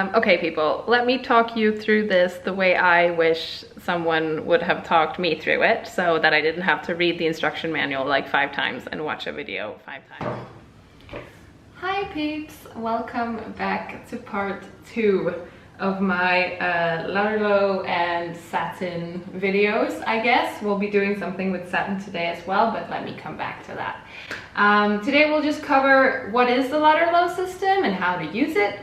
Okay people, let me talk you through this the way I wish someone would have talked me through it, so that I didn't have to read the instruction manual like 5 times and watch a video 5 times. Hi peeps, welcome back to part 2 of my Lutterloh and satin videos. I guess we'll be doing something with satin today as well, but let me come back to that. Today we'll just cover what is the Lutterloh system and how to use it.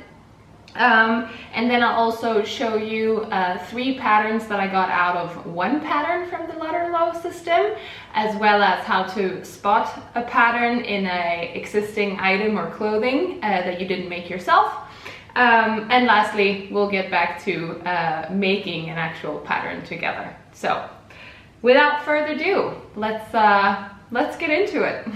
And then I'll also show you 3 patterns that I got out of one pattern from the Lutterloh system, as well as how to spot a pattern in an existing item or clothing that you didn't make yourself. And lastly, we'll get back to making an actual pattern together. So without further ado, let's get into it.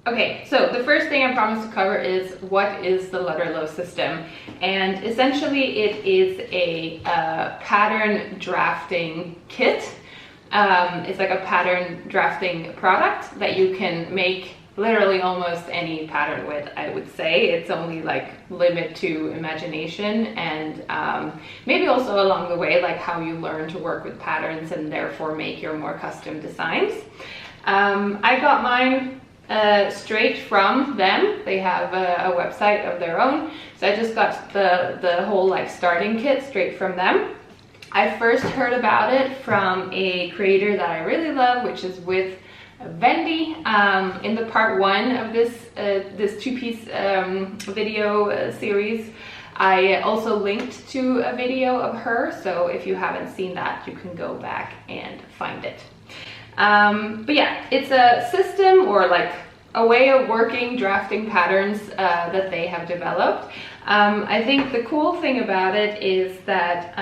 Okay, so the first thing I promised to cover is what is the Lutterloh system, and essentially it is a pattern drafting kit. It's like a pattern drafting product that you can make literally almost any pattern with, I would say. It's only like limit to imagination and maybe also along the way like how you learn to work with patterns and therefore make your more custom designs. I got mine straight from them. They have a website of their own, so I just got the whole like starting kit straight from them. I first heard about it from a creator that I really love, which is with Wendy. In the part 1 of this 2-piece video series, I also linked to a video of her, so if you haven't seen that, you can go back and find it. But yeah, it's a system or like a way of working, drafting patterns that they have developed. I think the cool thing about it is that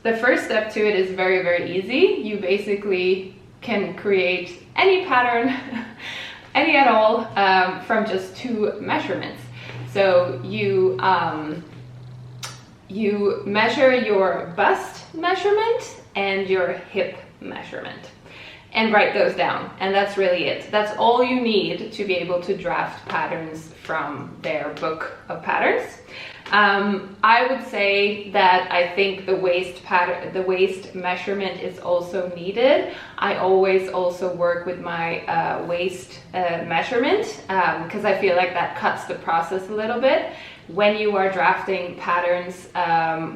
the first step to it is very, very easy. You basically can create any pattern, any at all, from just 2 measurements. So you measure your bust measurement and your hip measurement and write those down, and that's really it. That's all you need to be able to draft patterns from their book of patterns. I would say that I think the waist measurement is also needed. I always also work with my waist measurement because I feel like that cuts the process a little bit. When you are drafting patterns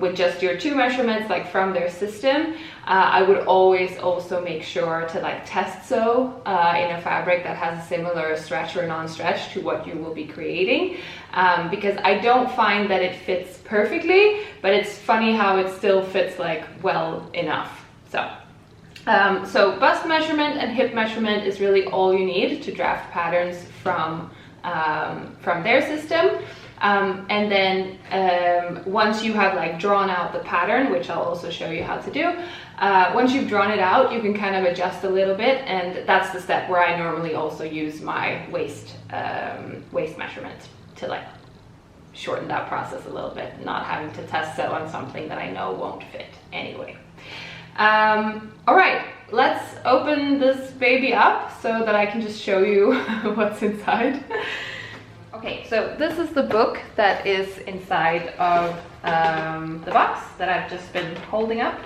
with just your 2 measurements, like from their system, I would always also make sure to like test sew in a fabric that has a similar stretch or non-stretch to what you will be creating, because I don't find that it fits perfectly, but it's funny how it still fits like well enough. So bust measurement and hip measurement is really all you need to draft patterns from their system. And then once you have like drawn out the pattern, which I'll also show you how to do, once you've drawn it out, you can kind of adjust a little bit, and that's the step where I normally also use my waist measurement to like shorten that process a little bit, not having to test sew on something that I know won't fit anyway. All right, let's open this baby up so that I can just show you what's inside. Okay, so this is the book that is inside of the box that I've just been holding up.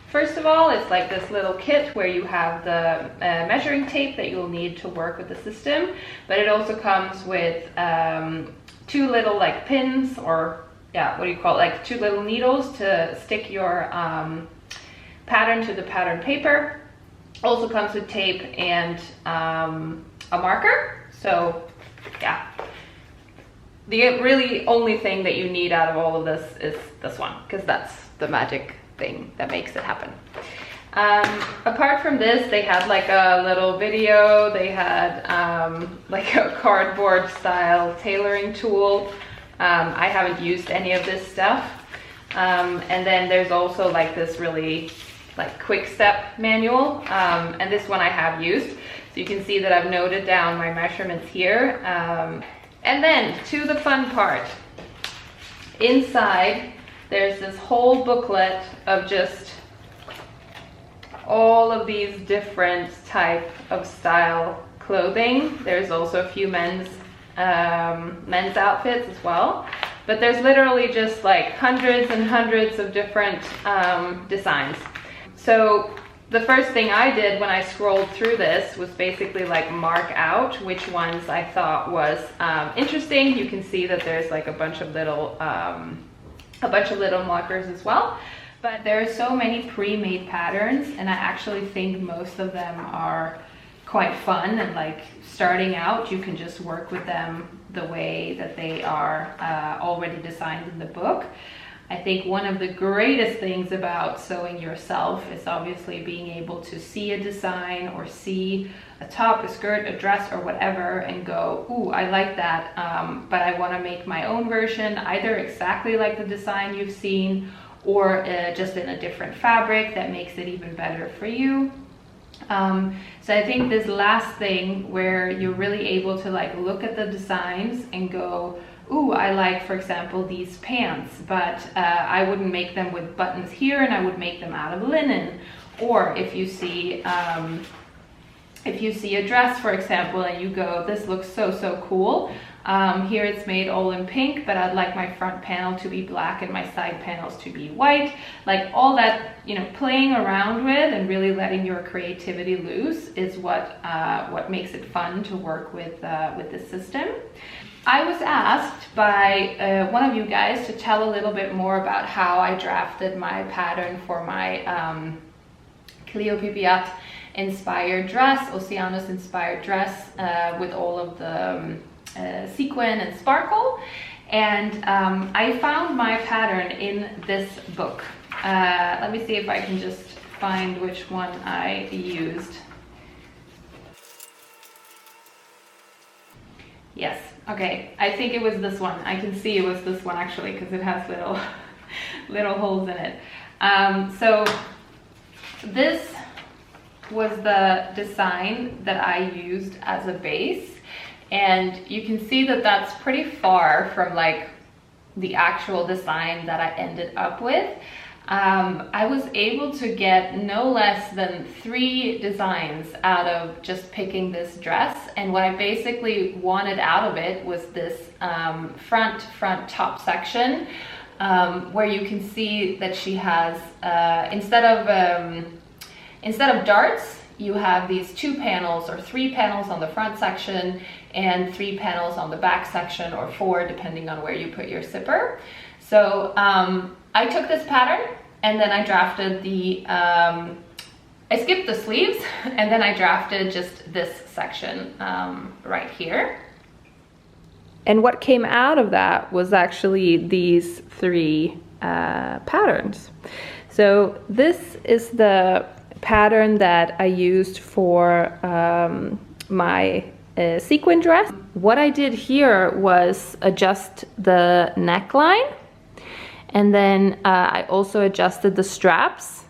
First of all, it's like this little kit where you have the measuring tape that you'll need to work with the system, but it also comes with 2 little like pins, or yeah, what do you call it, like 2 little needles to stick your pattern to the pattern paper. Also comes with tape and a marker. So yeah, the really only thing that you need out of all of this is this one, because that's the magic thing that makes it happen. Apart from this, they had like a little video, they had like a cardboard style tailoring tool. I haven't used any of this stuff. And then there's also like this really like quick step manual, and this one I have used. So you can see that I've noted down my measurements here. And then to the fun part. Inside, there's this whole booklet of just all of these different type of style clothing. There's also a few men's outfits as well. But there's literally just like hundreds and hundreds of different designs. So the first thing I did when I scrolled through this was basically like mark out which ones I thought was interesting. You can see that there's like a bunch of little markers as well. But there are so many pre-made patterns, and I actually think most of them are quite fun, and like starting out you can just work with them the way that they are already designed in the book. I think one of the greatest things about sewing yourself is obviously being able to see a design or see a top, a skirt, a dress or whatever and go, ooh, I like that, but I want to make my own version, either exactly like the design you've seen or just in a different fabric that makes it even better for you. So I think this last thing where you're really able to like look at the designs and go, ooh, I like, for example, these pants, but I wouldn't make them with buttons here, and I would make them out of linen. Or if you see a dress, for example, and you go, this looks so cool. Here it's made all in pink, but I'd like my front panel to be black and my side panels to be white. Like all that, you know, playing around with and really letting your creativity loose is what makes it fun to work with this system. I was asked by one of you guys to tell a little bit more about how I drafted my pattern for my Clio Peppiatt inspired dress, Oceanus inspired dress with all of the sequin and sparkle. And I found my pattern in this book. Let me see if I can just find which one I used. Yes, okay, I think it was this one. I can see it was this one actually because it has little holes in it. So this was the design that I used as a base, and you can see that that's pretty far from like the actual design that I ended up with. I was able to get no less than 3 designs out of just picking this dress, and what I basically wanted out of it was this front top section where you can see that she has instead of darts, you have these 2 panels or 3 panels on the front section and 3 panels on the back section, or 4 depending on where you put your zipper. So I took this pattern and then I drafted I skipped the sleeves and then I drafted just this section right here. And what came out of that was actually these 3 patterns. So this is the pattern that I used for my sequin dress. What I did here was adjust the neckline, and then I also adjusted the straps,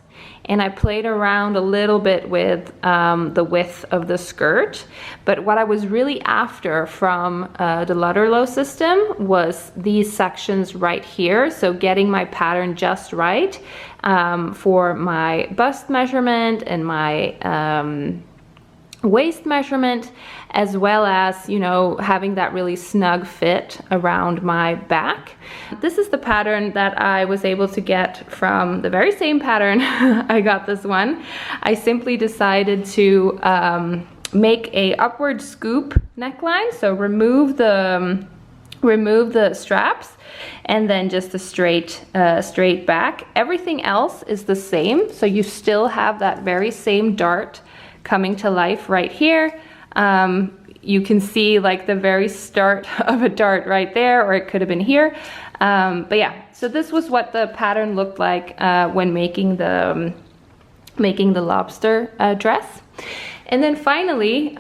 and I played around a little bit with the width of the skirt. But what I was really after from the Lutterloh system was these sections right here. So getting my pattern just right for my bust measurement and my waist measurement, as well as, you know, having that really snug fit around my back. This is the pattern that I was able to get from the very same pattern I got this one. I simply decided to make a upward scoop neckline, so remove the straps, and then just a straight back. Everything else is the same, so you still have that very same dart coming to life right here. You can see like the very start of a dart right there, or it could have been here. But yeah, so this was what the pattern looked like when making the lobster dress. And then finally,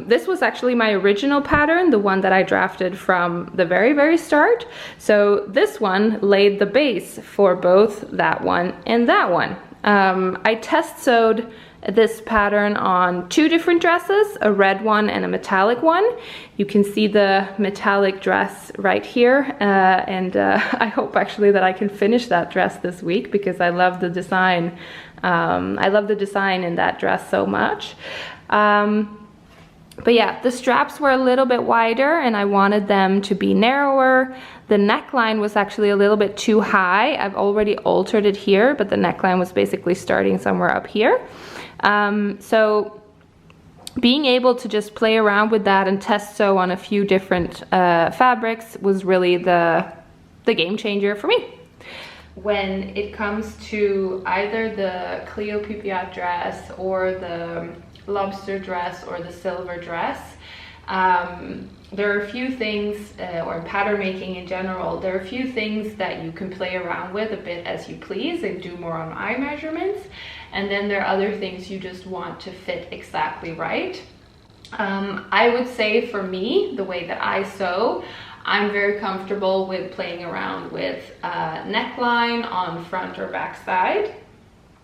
this was actually my original pattern, the one that I drafted from the very start. So this one laid the base for both that one and that one. I test sewed this pattern on 2 different dresses, a red one and a metallic one. You can see the metallic dress right here, and I hope actually that I can finish that dress this week because I love the design. I love the design in that dress so much. But yeah, the straps were a little bit wider and I wanted them to be narrower. The neckline was actually a little bit too high. I've already altered it here, but the neckline was basically starting somewhere up here. So being able to just play around with that and test sew on a few different fabrics was really the game changer for me. When it comes to either the Clio Peppiatt dress or the lobster dress or the silver dress, there are a few things, or pattern making in general, there are a few things that you can play around with a bit as you please and do more on eye measurements. And then there are other things you just want to fit exactly right. I would say for me, the way that I sew, I'm very comfortable with playing around with neckline on front or back side.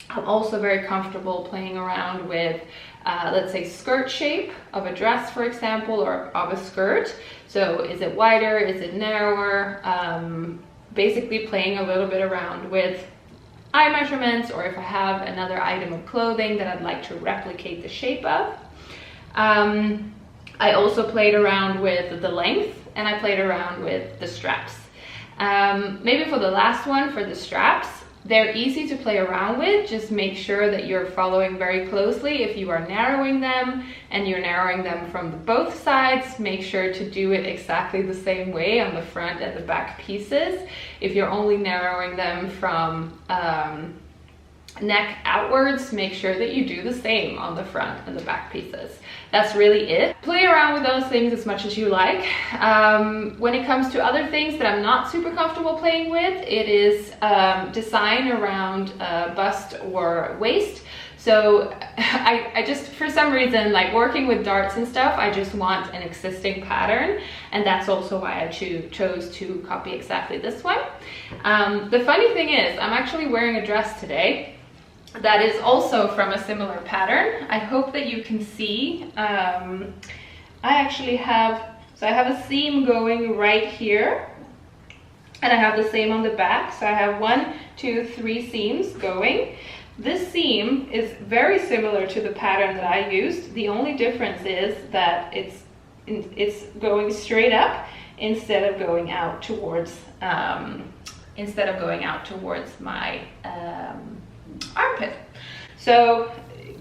I'm also very comfortable playing around with, let's say, skirt shape of a dress, for example, or of a skirt. So is it wider, is it narrower? Basically playing a little bit around with eye measurements, or if I have another item of clothing that I'd like to replicate the shape of. I also played around with the length, and I played around with the straps. Maybe for the last one, for the straps, they're easy to play around with. Just make sure that you're following very closely. If you are narrowing them and you're narrowing them from both sides, make sure to do it exactly the same way on the front and the back pieces. If you're only narrowing them from neck outwards, make sure that you do the same on the front and the back pieces. That's really it. Play around with those things as much as you like. When it comes to other things that I'm not super comfortable playing with, it is design around bust or waist. So I just, for some reason, like working with darts and stuff, I just want an existing pattern, and that's also why I chose to copy exactly this one. The funny thing is, I'm actually wearing a dress today that is also from a similar pattern. I hope that you can see. I actually have, so I have a seam going right here, and I have the same on the back. So I have 1, 2, 3 seams going. This seam is very similar to the pattern that I used. The only difference is that it's going straight up instead of going out towards my armpit. So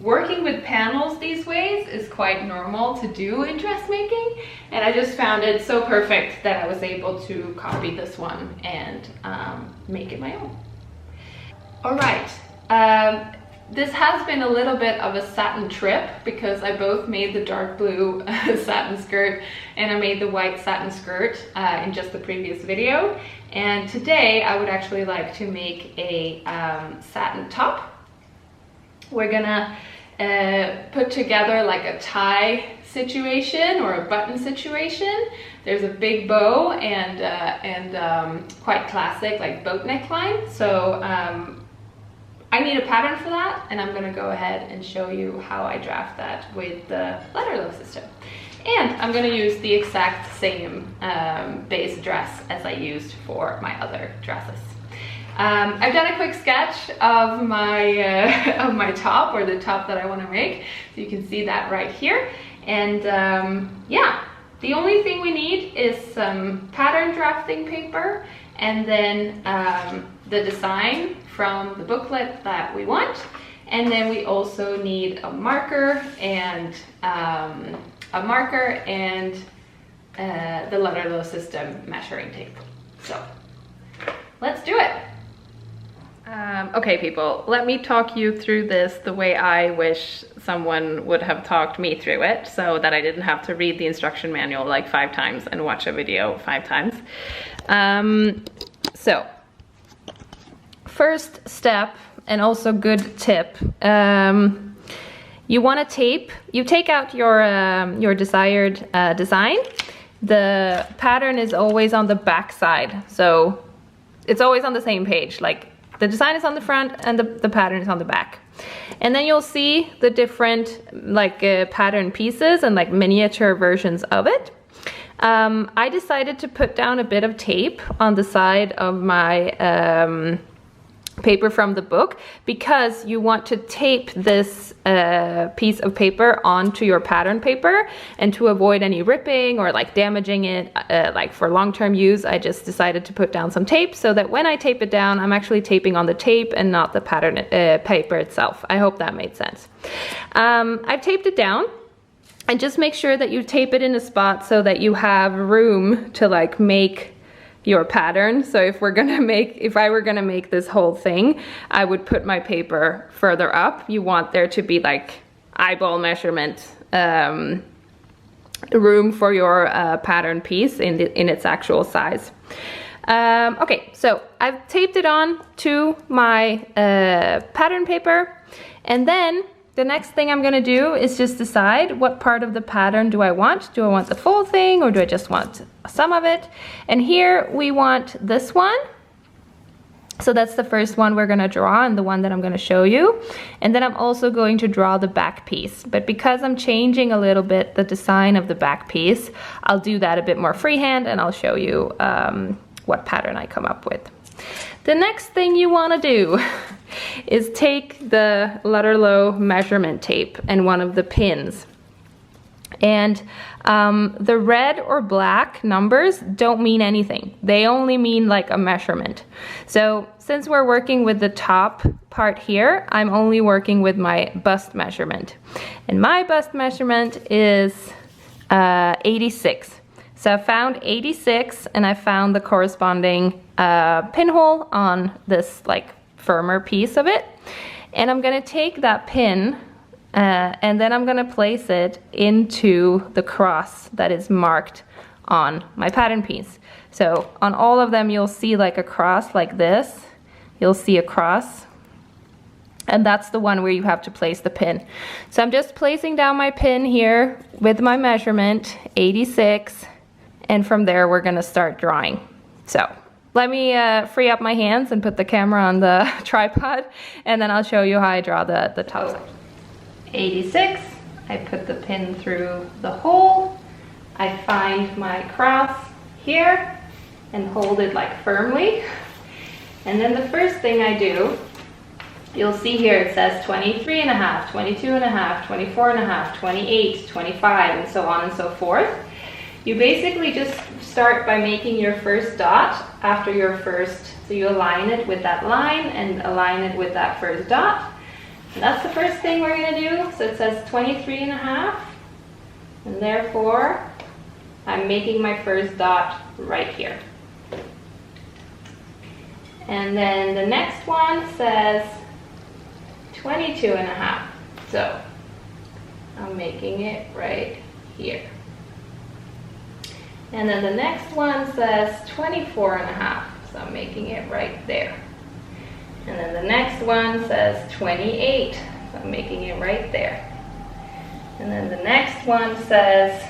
working with panels these ways is quite normal to do in dressmaking, and I just found it so perfect that I was able to copy this one and make it my own. All right. This has been a little bit of a satin trip because I both made the dark blue satin skirt and I made the white satin skirt in just the previous video. And today I would actually like to make a satin top. We're gonna put together like a tie situation or a button situation. There's a big bow and quite classic like boat neckline. So I need a pattern for that, and I'm gonna go ahead and show you how I draft that with the Lutterloh system. And I'm gonna use the exact same base dress as I used for my other dresses. I've done a quick sketch of my top, or the top that I wanna make. So you can see that right here. And yeah, the only thing we need is some pattern drafting paper, and then the design from the booklet that we want. And then we also need a marker and the Lutterloh system measuring tape. So let's do it. Okay people, let me talk you through this the way I wish someone would have talked me through it, so that I didn't have to read the instruction manual like 5 times and watch a video 5 times. So first step, and also good tip, you want to tape. You take out your desired design. The pattern is always on the back side, so it's always on the same page. Like the design is on the front and the pattern is on the back. And then you'll see the different like pattern pieces and like miniature versions of it. I decided to put down a bit of tape on the side of my paper from the book, because you want to tape this piece of paper onto your pattern paper, and to avoid any ripping or like damaging it, like for long-term use, I just decided to put down some tape so that when I tape it down, I'm actually taping on the tape and not the pattern paper itself. I hope that made sense. I've taped it down, and just make sure that you tape it in a spot so that you have room to like make your pattern. So if I were gonna make this whole thing, I would put my paper further up. You want there to be like eyeball measurement room for your pattern piece in its actual size. Okay, so I've taped it on to my pattern paper, and then the next thing I'm gonna do is just decide what part of the pattern do I want. Do I want the full thing, or do I just want some of it? And here we want this one. So that's the first one we're gonna draw, and the one that I'm gonna show you. And then I'm also going to draw the back piece. But because I'm changing a little bit the design of the back piece, I'll do that a bit more freehand, and I'll show you what pattern I come up with. The next thing you wanna do is take the Lutterloh measurement tape and one of the pins. And the red or black numbers don't mean anything. They only mean like a measurement. So since we're working with the top part here, I'm only working with my bust measurement. And my bust measurement is 86. So I found 86, and I found the corresponding pinhole on this like firmer piece of it. And I'm gonna take that pin and then I'm gonna place it into the cross that is marked on my pattern piece. So on all of them, you'll see like a cross like this. You'll see a cross, and that's the one where you have to place the pin. So I'm just placing down my pin here with my measurement, 86, and from there we're gonna start drawing. So let me free up my hands and put the camera on the tripod, and then I'll show you how I draw the top section. 86, I put the pin through the hole. I find my cross here and hold it like firmly. And then the first thing I do, you'll see here it says 23 and a half, 22 and a half, 24 and a half, 28, 25, and so on and so forth. You basically just start by making your first dot after your first, so you align it with that line and align it with that first dot. And that's the first thing we're gonna do. So it says 23 and a half, and therefore I'm making my first dot right here. And then the next one says 22 and a half. So I'm making it right here. And then the next one says 24 and a half. So I'm making it right there. And then the next one says 28. So I'm making it right there. And then the next one says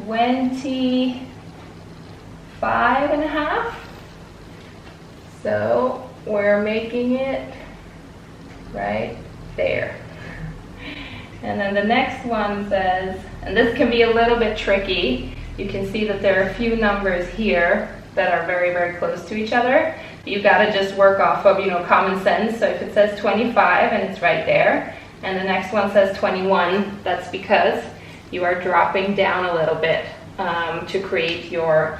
25 and a half. So we're making it right there. And then the next one says, and this can be a little bit tricky. You can see that there are a few numbers here that are very, very close to each other. You gotta just work off of, common sense. So if it says 25 and it's right there, and the next one says 21, that's because you are dropping down a little bit to create your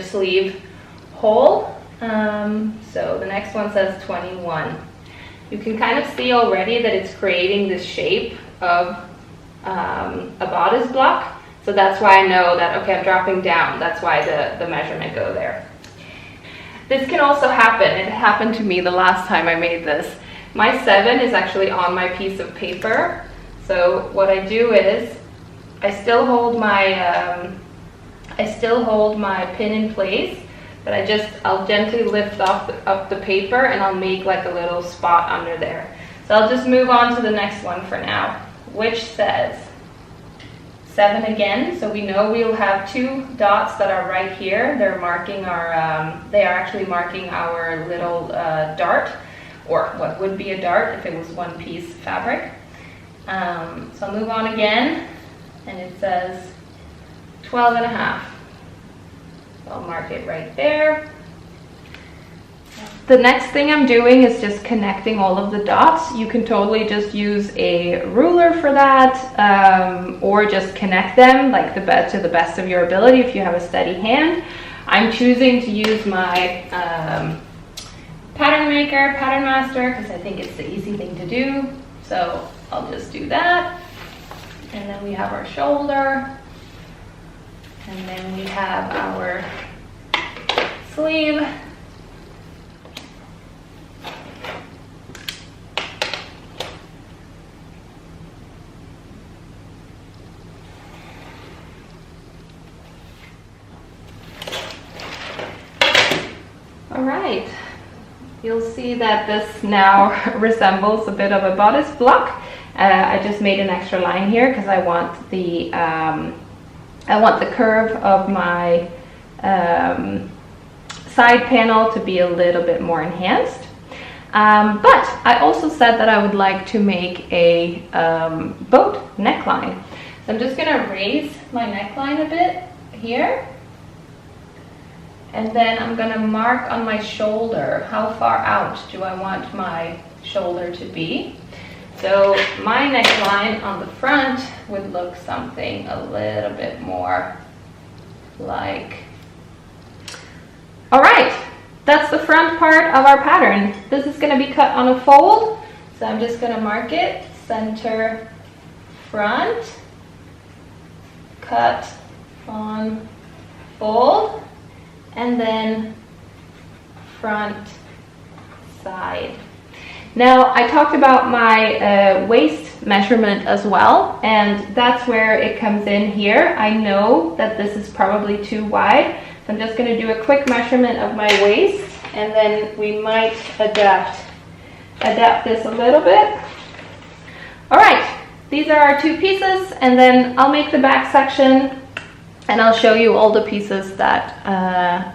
sleeve hole. So the next one says 21. You can kind of see already that it's creating this shape of a bodice block. So that's why I know that, okay, I'm dropping down. That's why the measurement go there. This can also happen. It happened to me the last time I made this. My 7 is actually on my piece of paper. So what I do is I still hold my pin in place, but I'll gently lift up the paper, and I'll make like a little spot under there. So I'll just move on to the next one for now, which says 7 again. So we know we'll have 2 dots that are right here. They're marking they are actually marking our little dart, or what would be a dart if it was one piece fabric. So I'll move on again, and it says 12 and a half. So I'll mark it right there. The next thing I'm doing is just connecting all of the dots. You can totally just use a ruler for that, or just connect them like to the best of your ability if you have a steady hand. I'm choosing to use my pattern maker, pattern master, because I think it's the easy thing to do. So I'll just do that. And then we have our shoulder. And then we have our sleeve. All right, you'll see that this now resembles a bit of a bodice block. I just made an extra line here because I want the curve of my side panel to be a little bit more enhanced. But I also said that I would like to make a boat neckline. So I'm just gonna raise my neckline a bit here. And then I'm gonna mark on my shoulder, how far out do I want my shoulder to be. So my neckline on the front would look something a little bit more like, all right, that's the front part of our pattern. This is gonna be cut on a fold. So I'm just gonna mark it, center, front, cut on fold, and then front side. Now I talked about my waist measurement as well, and that's where it comes in here. I know that this is probably too wide, so I'm just going to do a quick measurement of my waist, and then we might adapt this a little bit. All right, these are our two pieces, and then I'll make the back section and I'll show you all the pieces that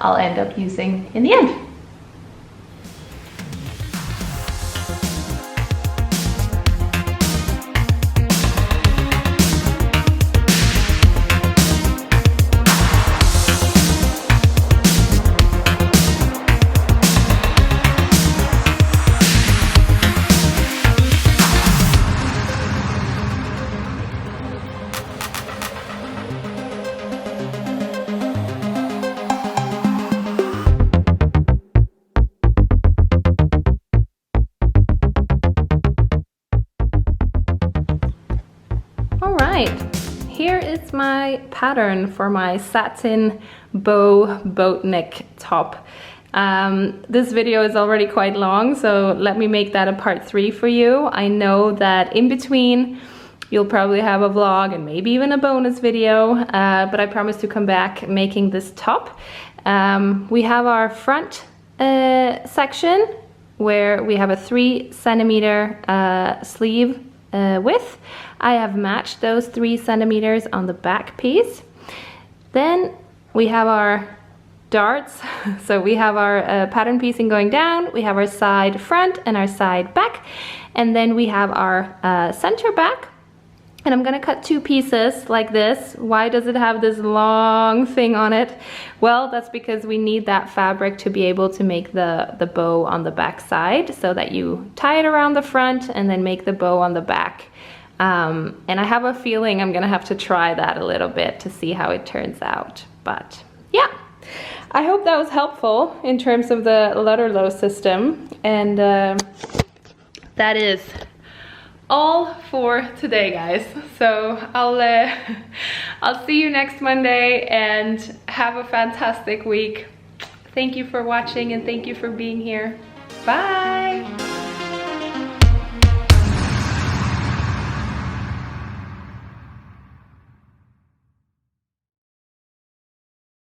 I'll end up using in the end. Here is my pattern for my satin bow boat neck top. This video is already quite long, so let me make that a part 3 for you. I know that in between you'll probably have a vlog and maybe even a bonus video, but I promise to come back making this top. We have our front section where we have a 3 centimeter sleeve width. I have matched those 3 centimeters on the back piece. Then we have our darts. So we have our pattern piecing going down, we have our side front and our side back, and then we have our center back. And I'm gonna cut 2 pieces like this. Why does it have this long thing on it? Well, that's because we need that fabric to be able to make the bow on the back side, so that you tie it around the front and then make the bow on the back. And I have a feeling I'm gonna have to try that a little bit to see how it turns out. But yeah, I hope that was helpful in terms of the Lutterloh system. And that is all for today, guys. So I'll see you next Monday, and have a fantastic week. Thank you for watching and thank you for being here. Bye.